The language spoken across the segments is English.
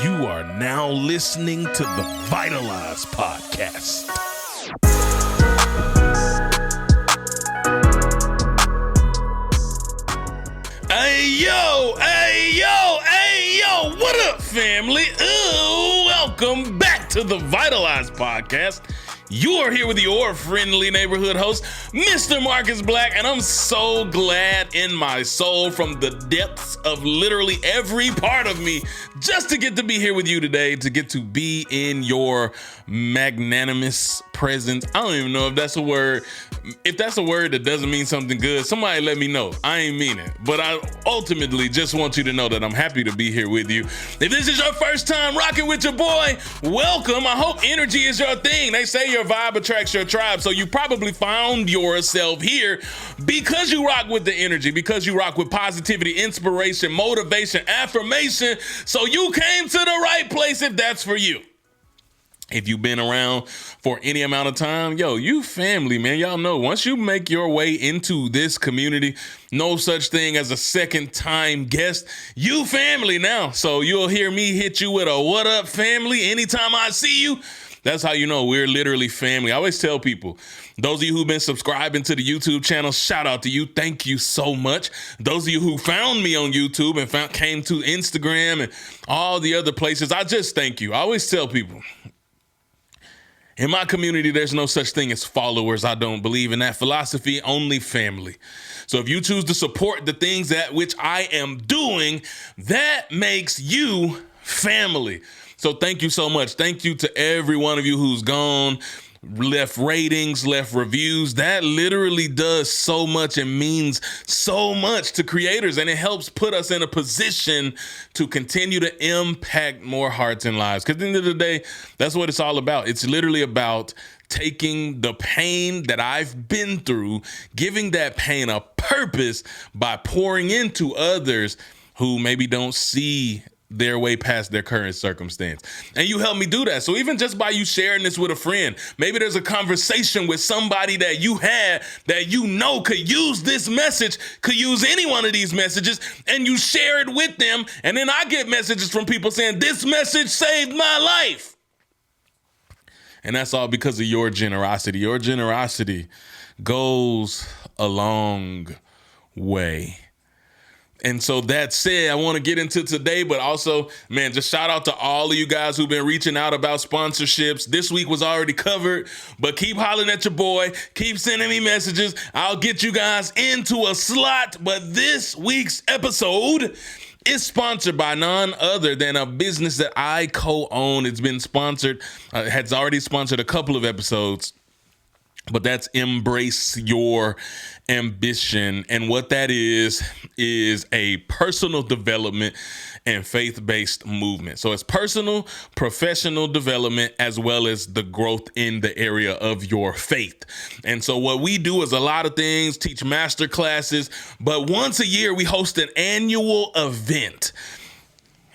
You are now listening to the Vitalize podcast. Hey, yo, what up, family? Ooh, welcome back to the Vitalize podcast. You are here with your friendly neighborhood host, Mr. Marcus Black, and I'm so glad in my soul from the depths of literally every part of me just to get to be here with you today, to get to be in your magnanimous presence. I don't even know if that's a word. If that's a word that doesn't mean something good, somebody let me know. I ain't mean it, but I ultimately just want you to know that I'm happy to be here with you. If this is your first time rocking with your boy, welcome. I hope energy is your thing. They say your vibe attracts your tribe, so you probably found yourself here because you rock with the energy, because you rock with positivity, inspiration, motivation, affirmation. So you came to the right place if that's for you. If you've been around for any amount of time, you family, man. Y'all know once you make your way into this community, no such thing as a second time guest. You family now. So you'll hear me hit you with a what up, family, anytime I see you. That's how you know we're literally family. I always tell people, those of you who've been subscribing to the YouTube channel, shout out to you. Thank you so much. Those of you who found me on YouTube and came to Instagram and all the other places, I just thank you. I always tell people, in my community, there's no such thing as followers. I don't believe in that philosophy, only family. So if you choose to support the things that which I am doing, that makes you family. So thank you so much. Thank you to every one of you who's gone, left ratings, left reviews. That literally does so much and means so much to creators, and it helps put us in a position to continue to impact more hearts and lives. Because at the end of the day, that's what it's all about. It's literally about taking the pain that I've been through, giving that pain a purpose by pouring into others who maybe don't see their way past their current circumstance. And you help me do that. So even just by you sharing this with a friend, maybe there's a conversation with somebody that you had that you know could use this message, could use any one of these messages, and you share it with them. And then I get messages from people saying, this message saved my life. And that's all because of your generosity. Your generosity goes a long way. And so that said, I want to get into today, but also, man, just shout out to all of you guys who've been reaching out about sponsorships. This week was already covered, but keep hollering at your boy. Keep sending me messages. I'll get you guys into a slot. But this week's episode is sponsored by none other than a business that I co-own. It's been sponsored, has already sponsored a couple of episodes. But that's Embrace Your Ambition. And what that is a personal development and faith-based movement. So it's personal, professional development, as well as the growth in the area of your faith. And so what we do is a lot of things, teach master classes, but once a year we host an annual event.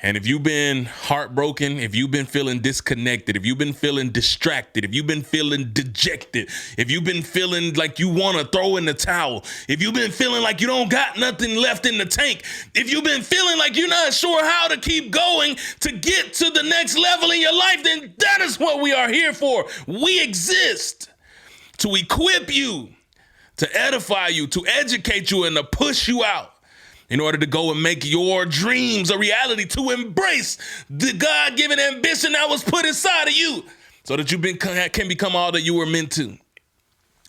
And if you've been heartbroken, if you've been feeling disconnected, if you've been feeling distracted, if you've been feeling dejected, if you've been feeling like you want to throw in the towel, if you've been feeling like you don't got nothing left in the tank, if you've been feeling like you're not sure how to keep going to get to the next level in your life, then that is what we are here for. We exist to equip you, to edify you, to educate you, and to push you out in order to go and make your dreams a reality, to embrace the God-given ambition that was put inside of you so that you can become all that you were meant to.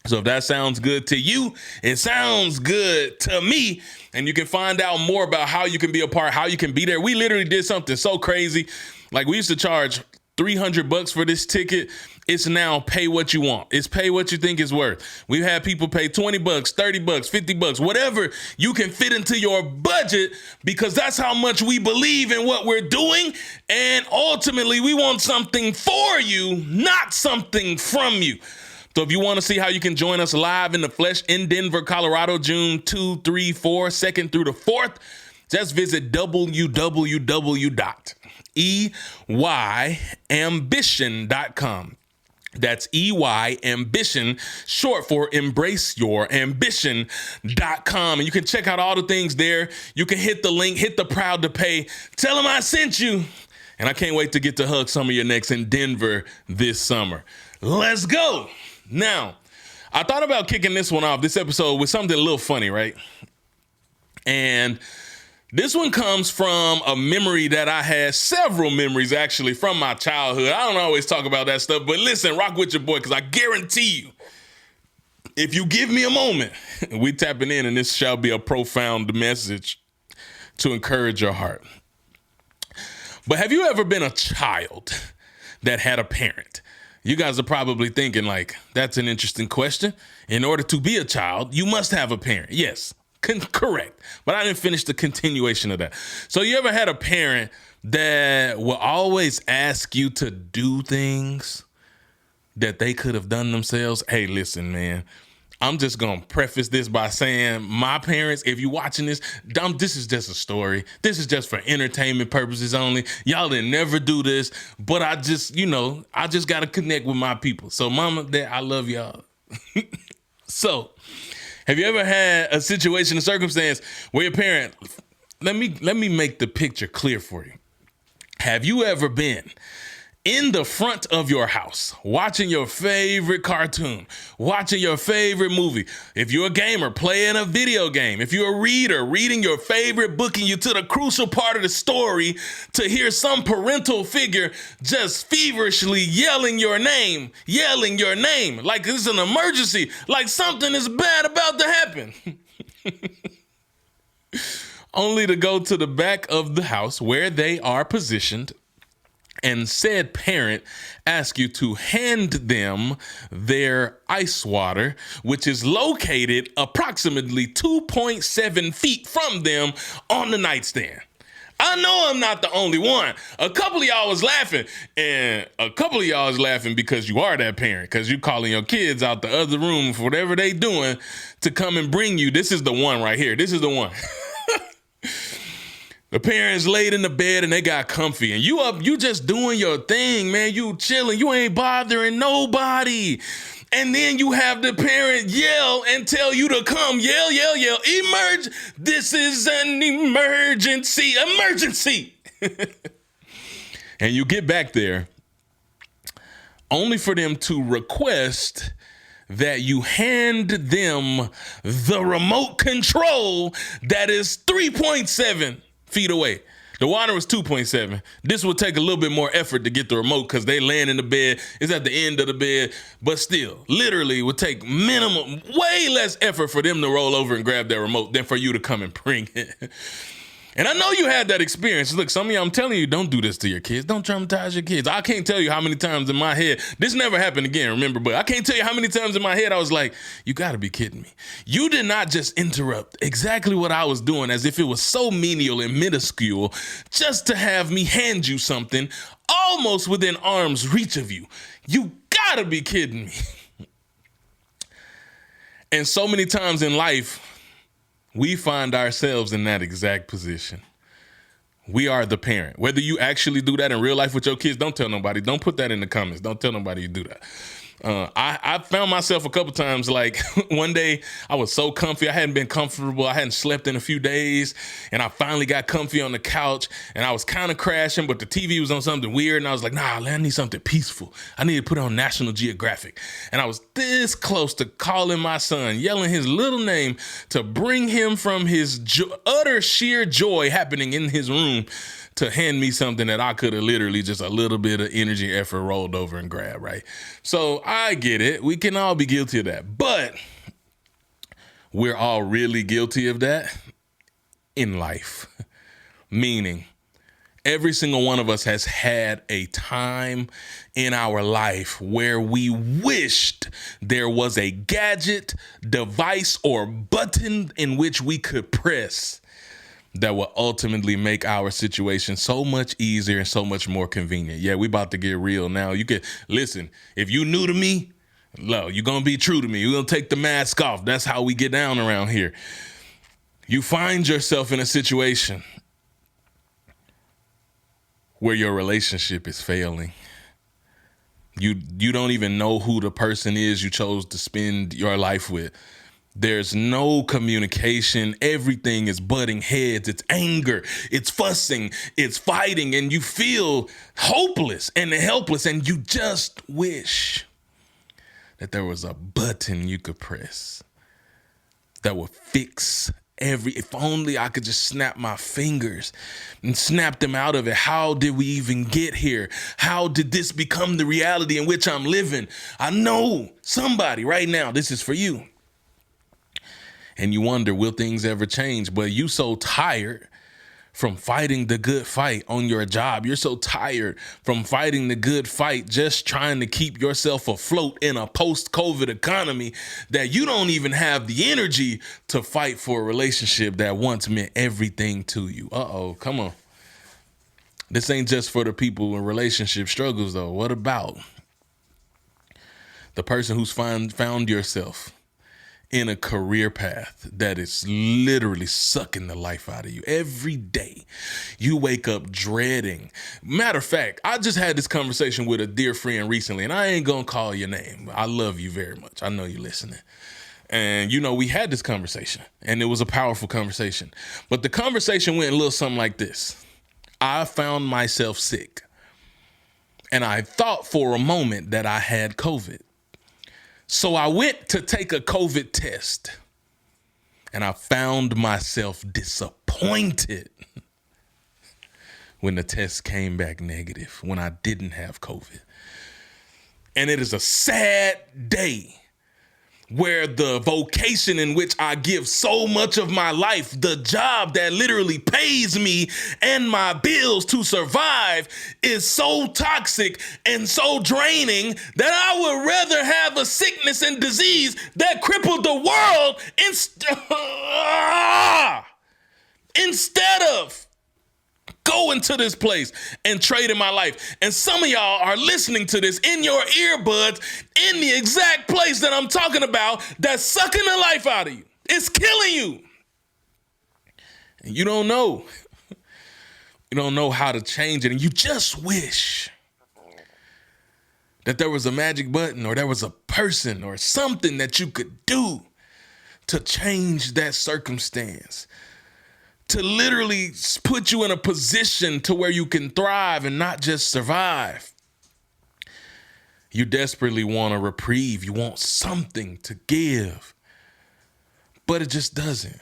So if that sounds good to you, it sounds good to me. And you can find out more about how you can be a part, how you can be there. We literally did something so crazy. Like, we used to charge $300 for this ticket. It's now pay what you want. It's pay what you think it's worth. We've had people pay $20, $30, $50, whatever you can fit into your budget, because that's how much we believe in what we're doing. And ultimately, we want something for you, not something from you. So if you want to see how you can join us live in the flesh in Denver, Colorado, June 2, 3, 4, 2nd through the 4th, just visit www.eyambition.com. That's EY Ambition, short for Embrace Your Ambition.com. And you can check out all the things there. You can hit the link, hit the proud to pay. Tell them I sent you, And I can't wait to get to hug some of your necks in Denver this summer. Let's go. Now, I thought about kicking this one off, this episode, with something a little funny, right? And this one comes from a memory that I had, several memories actually from my childhood. I don't always talk about that stuff, but listen, rock with your boy, because I guarantee you, if you give me a moment, we tapping in, and this shall be a profound message to encourage your heart. But have you ever been a child that had a parent? You guys are probably thinking, like, that's an interesting question. In order to be a child, you must have a parent. Yes, correct. But I didn't finish the continuation of that. So you ever had a parent that will always ask you to do things that they could have done themselves? Hey, listen, man. I'm just going to preface this by saying my parents, if you're watching this, this is just a story. This is just for entertainment purposes only. Y'all didn't never do this, but I just got to connect with my people. So mama, dad, I love y'all. So have you ever had a situation, a circumstance where your parent, let me make the picture clear for you. Have you ever been in the front of your house, watching your favorite cartoon, watching your favorite movie? If you're a gamer, playing a video game. If you're a reader, reading your favorite book, and you're to the crucial part of the story to hear some parental figure just feverishly yelling your name, like it's an emergency, like something is bad about to happen. Only to go to the back of the house where they are positioned, and said parent ask you to hand them their ice water, which is located approximately 2.7 feet from them on the nightstand. I know I'm not the only one. A couple of y'all was laughing, and a couple of y'all is laughing because you are that parent, because you calling your kids out the other room for whatever they doing to come and bring you. This is the one right here. This is the one. The parents laid in the bed and they got comfy, and you up, you just doing your thing, man. You chilling, you ain't bothering nobody. And then you have the parent yell and tell you to come, yell, emerge. This is an emergency. And you get back there only for them to request that you hand them the remote control that is 3.7 feet away. The water was 2.7. This would take a little bit more effort to get the remote because they laying in the bed. It's at the end of the bed, but still, literally would take minimum, way less effort for them to roll over and grab that remote than for you to come and bring it. And I know you had that experience. Look, some of you, I'm telling you, don't do this to your kids. Don't traumatize your kids. I can't tell you how many times in my head, this never happened again, remember, but I can't tell you how many times in my head I was like, you gotta be kidding me. You did not just interrupt exactly what I was doing as if it was so menial and minuscule just to have me hand you something almost within arm's reach of you. You gotta be kidding me. And so many times in life, we find ourselves in that exact position. We are the parent. Whether you actually do that in real life with your kids, don't tell nobody. Don't put that in the comments. Don't tell nobody you do that. I found myself a couple times, like one day I was so comfy. I hadn't been comfortable. I hadn't slept in a few days. And I finally got comfy on the couch and I was kind of crashing, but the TV was on something weird. And I was like, nah, I need something peaceful. I need to put on National Geographic. And I was this close to calling my son, yelling his little name to bring him from his utter sheer joy happening in his room to hand me something that I could have literally just a little bit of energy, effort rolled over and grabbed, right? So I get it. We can all be guilty of that. But we're all really guilty of that in life. Meaning, every single one of us has had a time in our life where we wished there was a gadget, device, or button in which we could press that will ultimately make our situation so much easier and so much more convenient. Yeah, we about to get real now. You can listen, if you new to me, you're going to be true to me. You're going to take the mask off. That's how we get down around here. You find yourself in a situation where your relationship is failing. You don't even know who the person is you chose to spend your life with. There's no communication. Everything is butting heads. It's anger. It's fussing. It's fighting. And you feel hopeless and helpless. And you just wish that there was a button you could press that would fix if only I could just snap my fingers and snap them out of it. How did we even get here? How did this become the reality in which I'm living? I know somebody right now, this is for you. And you wonder, will things ever change? But you so tired from fighting the good fight on your job. You're so tired from fighting the good fight, just trying to keep yourself afloat in a post-COVID economy, that you don't even have the energy to fight for a relationship that once meant everything to you. Uh-oh, come on. This ain't just for the people in relationship struggles, though. What about the person who's found yourself in a career path that is literally sucking the life out of you? Every day you wake up dreading. Matter of fact, I just had this conversation with a dear friend recently, and I ain't gonna call your name. I love you very much. I know you're listening. And we had this conversation, and it was a powerful conversation. But the conversation went a little something like this. I found myself sick, and I thought for a moment that I had COVID. So I went to take a COVID test, and I found myself disappointed when the test came back negative, when I didn't have COVID. And it is a sad day where the vocation in which I give so much of my life, the job that literally pays me and my bills to survive, is so toxic and so draining that I would rather have a sickness and disease that crippled the world instead of going to this place and trading my life. And some of y'all are listening to this in your earbuds in the exact place that I'm talking about, that's sucking the life out of you. It's killing you. And you don't know. You don't know how to change it. And you just wish that there was a magic button, or there was a person or something that you could do to change that circumstance, to literally put you in a position to where you can thrive and not just survive. You desperately want a reprieve. You want something to give, but it just doesn't.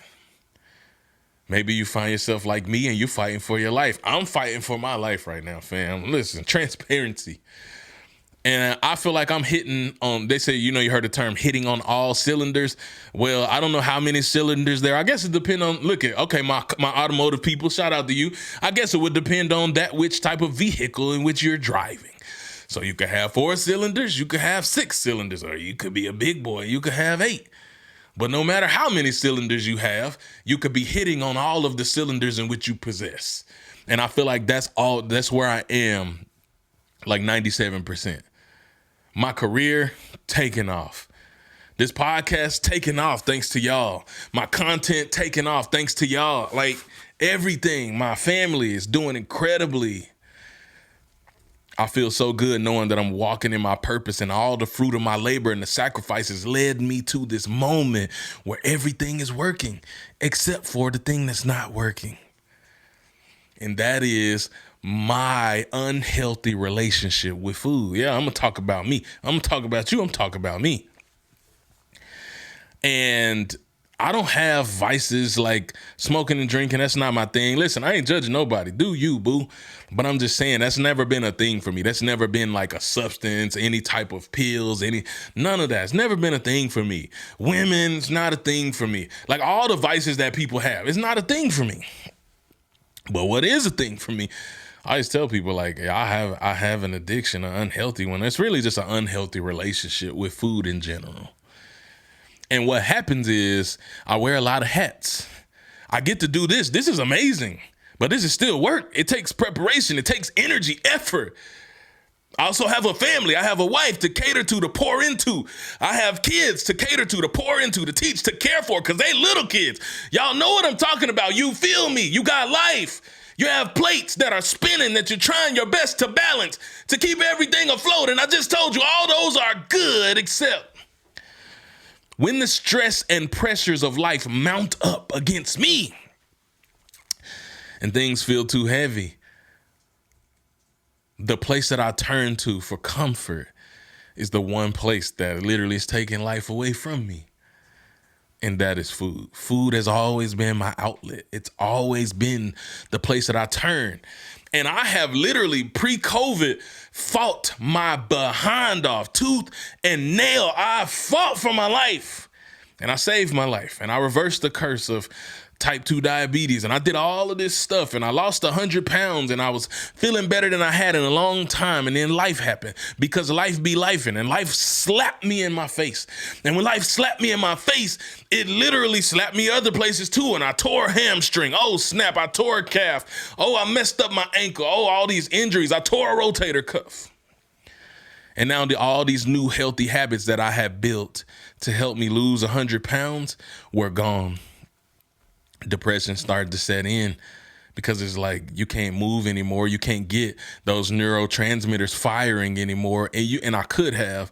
Maybe you find yourself like me and you're fighting for your life. I'm fighting for my life right now, fam. Listen, transparency. And I feel like I'm hitting on, they say, you heard the term hitting on all cylinders. Well, I don't know how many cylinders there are. I guess it depends on, my automotive people, shout out to you. I guess it would depend on which type of vehicle in which you're driving. So you could have 4 cylinders, you could have 6 cylinders, or you could be a big boy, you could have 8. But no matter how many cylinders you have, you could be hitting on all of the cylinders in which you possess. And I feel like that's where I am, like 97%. My career taking off. This podcast taking off thanks to y'all. My content taking off thanks to y'all. Like everything, my family is doing incredibly. I feel so good knowing that I'm walking in my purpose, and all the fruit of my labor and the sacrifices led me to this moment where everything is working except for the thing that's not working. And that is my unhealthy relationship with food. Yeah, I'm going to talk about me. I'm going to talk about you. I'm talking about me. And I don't have vices like smoking and drinking. That's not my thing. Listen, I ain't judging nobody. Do you, boo? But I'm just saying that's never been a thing for me. That's never been like a substance, any type of pills, none of that. It's never been a thing for me. Women's not a thing for me. Like all the vices that people have, it's not a thing for me. But what is a thing for me? I always tell people, like, I have an addiction, an unhealthy one. It's really just an unhealthy relationship with food in general. And what happens is I wear a lot of hats. I get to do this. This is amazing, but this is still work. It takes preparation. It takes energy, effort. I also have a family. I have a wife to cater to pour into. I have kids to cater to pour into, to teach, to care for, because they little kids. Y'all know what I'm talking about. You feel me? You got life. You have plates that are spinning that you're trying your best to balance to keep everything afloat. And I just told you all those are good except when the stress and pressures of life mount up against me and things feel too heavy, the place that I turn to for comfort is the one place that literally is taking life away from me. And that is food. Food has always been my outlet. It's always been the place that I turn. And I have literally pre-COVID fought my behind off, tooth and nail. I fought for my life and I saved my life and I reversed the curse of type 2 diabetes. And I did all of this stuff and I lost 100 pounds and I was feeling better than I had in a long time. And then life happened because life be lifing and life slapped me in my face. And when life slapped me in my face, it literally slapped me other places too. And I tore a hamstring. Oh, snap. I tore a calf. Oh, I messed up my ankle. Oh, all these injuries. I tore a rotator cuff. And now all these new healthy habits that I had built to help me lose 100 pounds were gone. Depression started to set in because it's like you can't move anymore. You can't get those neurotransmitters firing anymore. And I could have,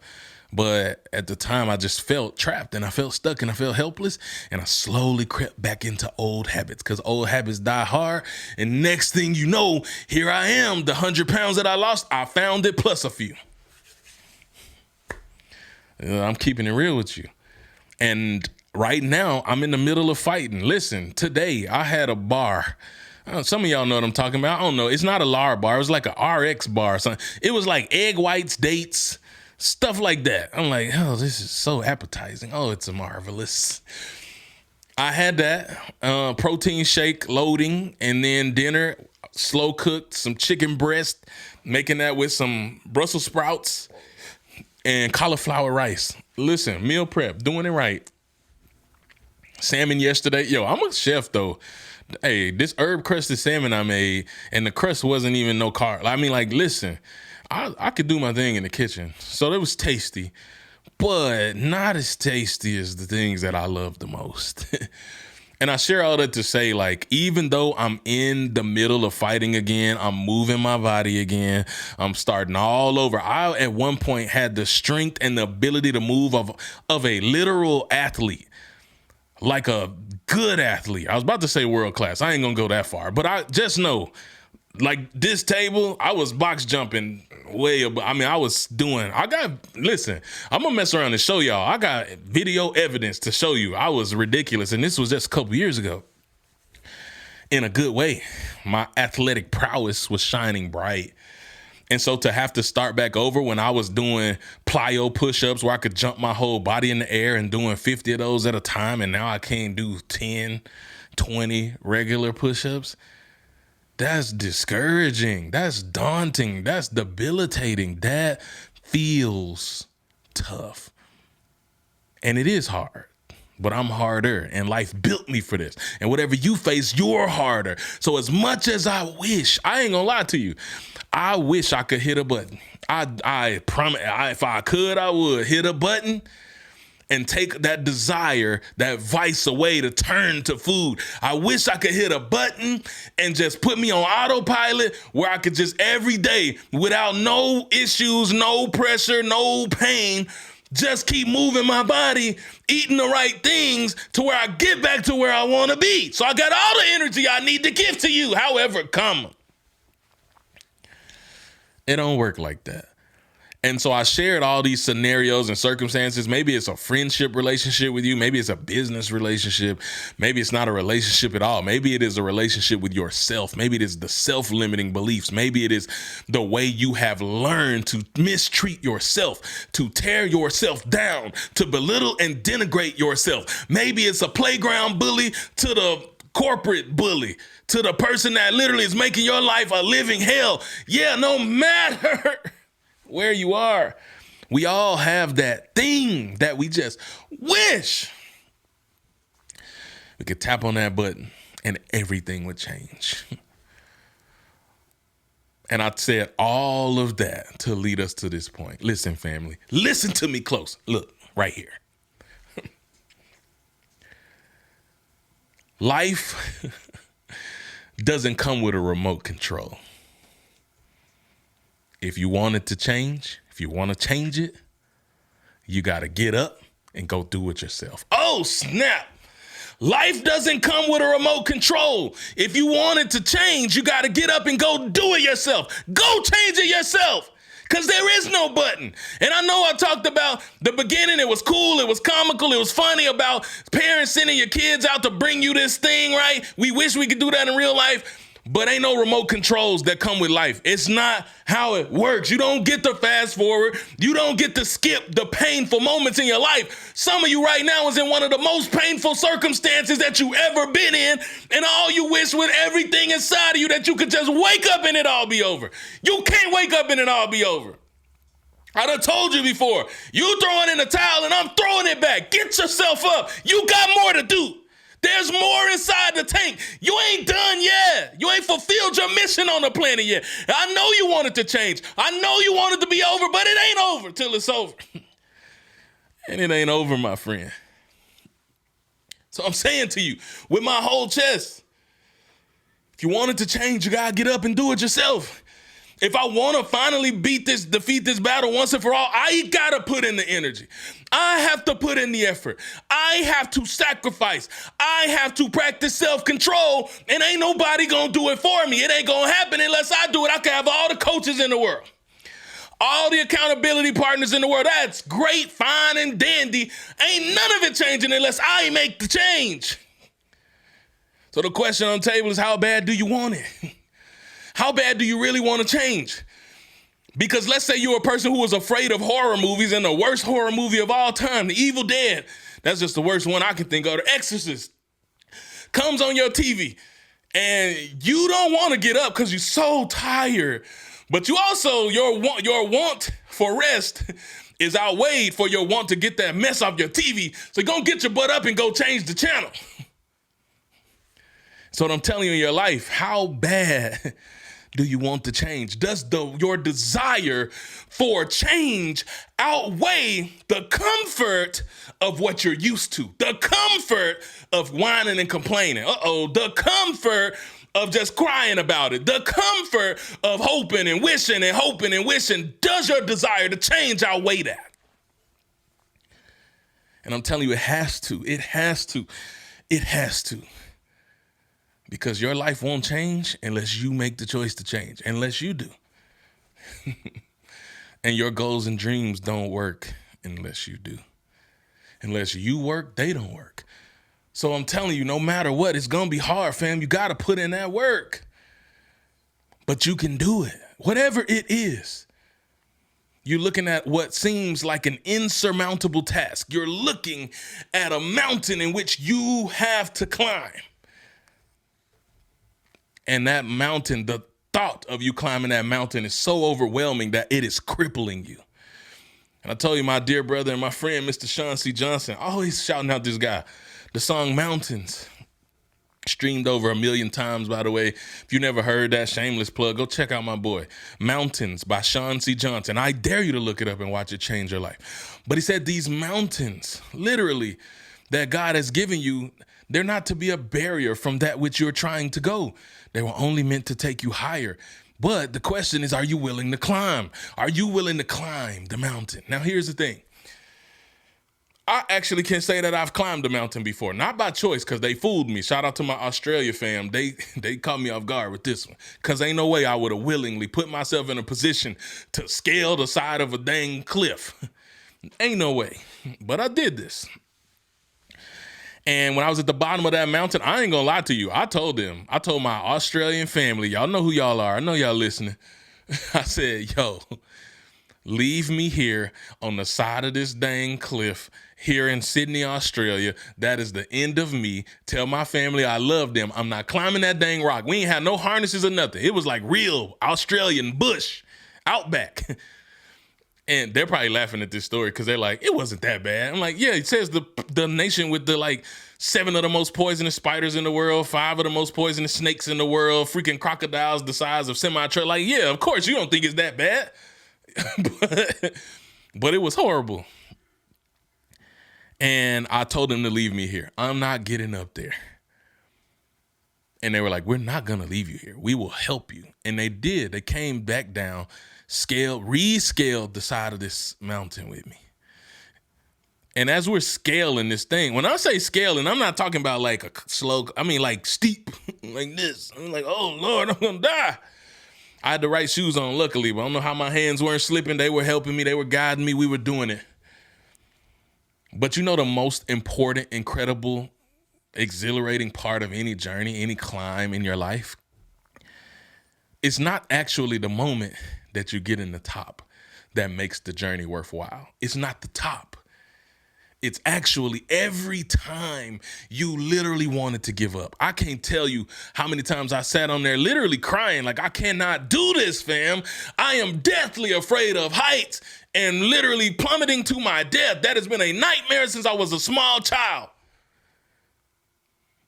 but at the time I just felt trapped and I felt stuck and I felt helpless. And I slowly crept back into old habits because old habits die hard. And next thing you know, here I am, the 100 pounds that I lost, I found it plus a few. I'm keeping it real with you. And right now, I'm in the middle of fighting. Listen, today I had a bar. Some of y'all know what I'm talking about. I don't know. It's not a LAR bar. It was like a RX bar or something. It was like egg whites, dates, stuff like that. I'm like, oh, this is so appetizing. Oh, it's marvelous. I had that protein shake loading and then dinner, slow cooked, some chicken breast, making that with some Brussels sprouts and cauliflower rice. Listen, meal prep, doing it right. Salmon yesterday. Yo, I'm a chef though. Hey, this herb crusted salmon I made, and the crust wasn't even no carb. I mean, like, listen, I could do my thing in the kitchen. So it was tasty, but not as tasty as the things that I love the most. And I share all that to say, like, even though I'm in the middle of fighting again, I'm moving my body again, I'm starting all over. I, at one point, had the strength and the ability to move of a literal athlete. Like a good athlete. I was about to say world class. I ain't gonna go that far, but I just know, like this table, I was box jumping way above. I mean, listen, I'm gonna mess around and show y'all. I got video evidence to show you. I was ridiculous. And this was just a couple years ago. In a good way. My athletic prowess was shining bright. And so to have to start back over when I was doing plyo push-ups where I could jump my whole body in the air and doing 50 of those at a time, and now I can't do 10, 20 regular push-ups, that's discouraging. That's daunting. That's debilitating. That feels tough. And it is hard. But I'm harder, and life built me for this. And whatever you face, you're harder. So as much as I wish, I ain't gonna lie to you, I wish I could hit a button. I promise, if I could, I would hit a button and take that desire, that vice away to turn to food. I wish I could hit a button and just put me on autopilot where I could just every day, without no issues, no pressure, no pain, just keep moving my body, eating the right things to where I get back to where I want to be. So I got all the energy I need to give to you. However, it don't work like that. And so I shared all these scenarios and circumstances. Maybe it's a friendship relationship with you. Maybe it's a business relationship. Maybe it's not a relationship at all. Maybe it is a relationship with yourself. Maybe it is the self-limiting beliefs. Maybe it is the way you have learned to mistreat yourself, to tear yourself down, to belittle and denigrate yourself. Maybe it's a playground bully to the corporate bully, to the person that literally is making your life a living hell. Yeah, no matter where you are, we all have that thing that we just wish we could tap on that button and everything would change. And I said all of that to lead us to this point. Listen, family, listen to me close. Look, right here. Life doesn't come with a remote control. If you want it to change, if you want to change it, you got to get up and go do it yourself. Oh, snap. Life doesn't come with a remote control. If you want it to change, you got to get up and go do it yourself. Go change it yourself. Because there is no button. And I know I talked about the beginning. It was cool. It was comical. It was funny about parents sending your kids out to bring you this thing, right? We wish we could do that in real life. But ain't no remote controls that come with life. It's not how it works. You don't get to fast forward. You don't get to skip the painful moments in your life. Some of you right now is in one of the most painful circumstances that you ever been in. And all you wish with everything inside of you that you could just wake up and it all be over. You can't wake up and it all be over. I done told you before, you throwing in the towel and I'm throwing it back. Get yourself up. You got more to do. There's more inside the tank. You ain't done yet. You ain't fulfilled your mission on the planet yet. I know you want it to change. I know you want it to be over, but it ain't over till it's over. And it ain't over, my friend. So I'm saying to you, with my whole chest, if you want it to change, you gotta get up and do it yourself. If I want to finally defeat this battle once and for all, I got to put in the energy. I have to put in the effort. I have to sacrifice. I have to practice self-control, and ain't nobody going to do it for me. It ain't going to happen unless I do it. I can have all the coaches in the world, all the accountability partners in the world. That's great, fine, and dandy. Ain't none of it changing unless I make the change. So the question on the table is, how bad do you want it? How bad do you really want to change? Because let's say you're a person who is afraid of horror movies, and the worst horror movie of all time, The Evil Dead, that's just the worst one I can think of, The Exorcist, comes on your TV, and you don't want to get up because you're so tired. But you also, your want for rest is outweighed for your want to get that mess off your TV. So you're going to get your butt up and go change the channel. So what I'm telling you in your life, how bad do you want to change? Does your desire for change outweigh the comfort of what you're used to? The comfort of whining and complaining. The comfort of just crying about it. The comfort of hoping and wishing and hoping and wishing. Does your desire to change outweigh that? And I'm telling you, it has to. It has to. It has to. Because your life won't change unless you make the choice to change, unless you do. And your goals and dreams don't work unless you do. Unless you work, they don't work. So I'm telling you, no matter what, it's going to be hard, fam. You got to put in that work. But you can do it, whatever it is. You're looking at what seems like an insurmountable task. You're looking at a mountain in which you have to climb. And that mountain, the thought of you climbing that mountain is so overwhelming that it is crippling you. And I told you, my dear brother and my friend, Mr. Sean C. Johnson, always shouting out this guy, the song Mountains, streamed over 1 million times, by the way. If you never heard that, shameless plug, go check out my boy, Mountains by Sean C. Johnson. I dare you to look it up and watch it change your life. But he said these mountains, literally, that God has given you, they're not to be a barrier from that which you're trying to go. They were only meant to take you higher. But the question is, are you willing to climb? Are you willing to climb the mountain? Now, here's the thing. I actually can say that I've climbed the mountain before, not by choice, because they fooled me. Shout out to my Australia fam. They caught me off guard with this one, because ain't no way I would have willingly put myself in a position to scale the side of a dang cliff. Ain't no way. But I did this. And when I was at the bottom of that mountain, I ain't gonna lie to you. I told my Australian family, y'all know who y'all are. I know y'all listening. I said, yo, leave me here on the side of this dang cliff here in Sydney, Australia. That is the end of me. Tell my family I love them. I'm not climbing that dang rock. We ain't had no harnesses or nothing. It was like real Australian bush, outback. And they're probably laughing at this story because they're like, it wasn't that bad. I'm like, yeah, it says the nation with the like 7 of the most poisonous spiders in the world, 5 of the most poisonous snakes in the world, freaking crocodiles the size of semi-truck. Like, yeah, of course you don't think it's that bad. but it was horrible. And I told them to leave me here. I'm not getting up there. And they were like, we're not going to leave you here. We will help you. And they did. They came back down, rescaled the side of this mountain with me. And as we're scaling this thing, when I say scaling, I'm not talking about like a slow, I mean like steep, like this. I'm like, oh Lord, I'm gonna die. I had the right shoes on, luckily, but I don't know how my hands weren't slipping. They were helping me, they were guiding me, we were doing it. But you know the most important, incredible, exhilarating part of any journey, any climb in your life? It's not actually the moment that you get in the top that makes the journey worthwhile. It's not the top. It's actually every time you literally wanted to give up. I can't tell you how many times I sat on there literally crying like, I cannot do this, fam. I am deathly afraid of heights and literally plummeting to my death. That has been a nightmare since I was a small child.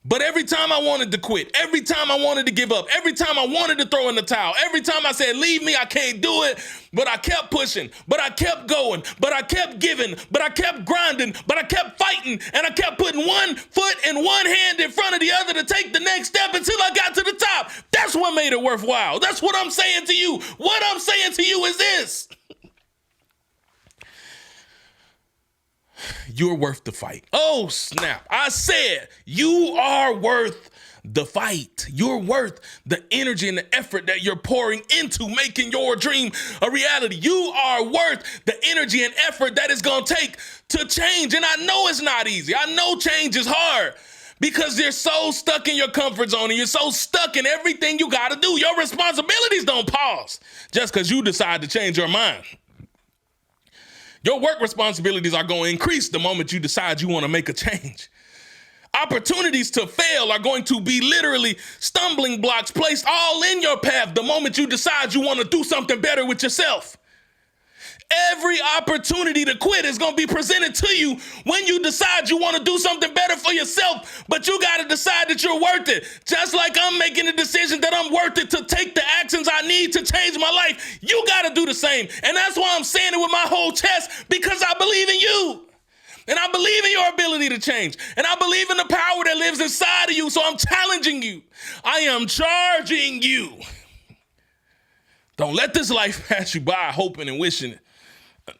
But every time I wanted to quit, every time I wanted to give up, every time I wanted to throw in the towel, every time I said, leave me, I can't do it, but I kept pushing, but I kept going, but I kept giving, but I kept grinding, but I kept fighting, and I kept putting one foot and one hand in front of the other to take the next step until I got to the top. That's what made it worthwhile. That's what I'm saying to you. What I'm saying to you is this. You're worth the fight. Oh, snap. I said you are worth the fight. You're worth the energy and the effort that you're pouring into making your dream a reality. You are worth the energy and effort that it's going to take to change. And I know it's not easy. I know change is hard because you're so stuck in your comfort zone and you're so stuck in everything you got to do. Your responsibilities don't pause just because you decide to change your mind. Your work responsibilities are going to increase the moment you decide you want to make a change. Opportunities to fail are going to be literally stumbling blocks placed all in your path the moment you decide you want to do something better with yourself. Every opportunity to quit is going to be presented to you when you decide you want to do something better for yourself, but you got to decide that you're worth it. Just like I'm making the decision that I'm worth it to take the actions I need to change my life, you got to do the same. And that's why I'm saying it with my whole chest, because I believe in you. And I believe in your ability to change. And I believe in the power that lives inside of you. So I'm challenging you. I am charging you. Don't let this life pass you by hoping and wishing it.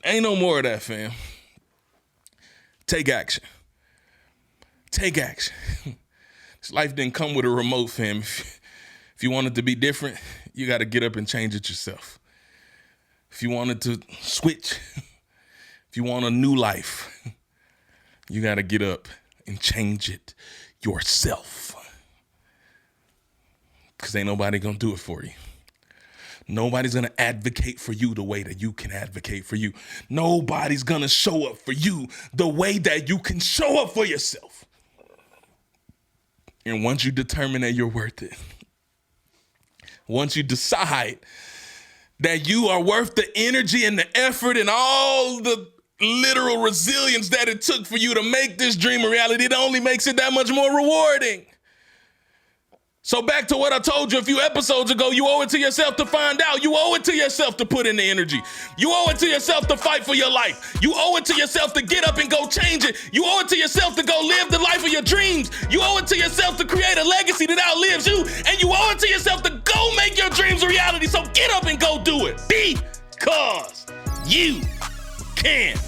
Ain't no more of that, fam. Take action. Take action. This life didn't come with a remote, fam. If you want it to be different, you got to get up and change it yourself. If you wanted to switch, if you want a new life, you got to get up and change it yourself. Because ain't nobody going to do it for you. Nobody's going to advocate for you the way that you can advocate for you. Nobody's going to show up for you the way that you can show up for yourself. And once you determine that you're worth it, once you decide that you are worth the energy and the effort and all the literal resilience that it took for you to make this dream a reality, it only makes it that much more rewarding. So back to what I told you a few episodes ago, you owe it to yourself to find out. You owe it to yourself to put in the energy. You owe it to yourself to fight for your life. You owe it to yourself to get up and go change it. You owe it to yourself to go live the life of your dreams. You owe it to yourself to create a legacy that outlives you. And you owe it to yourself to go make your dreams a reality. So get up and go do it. Because you can.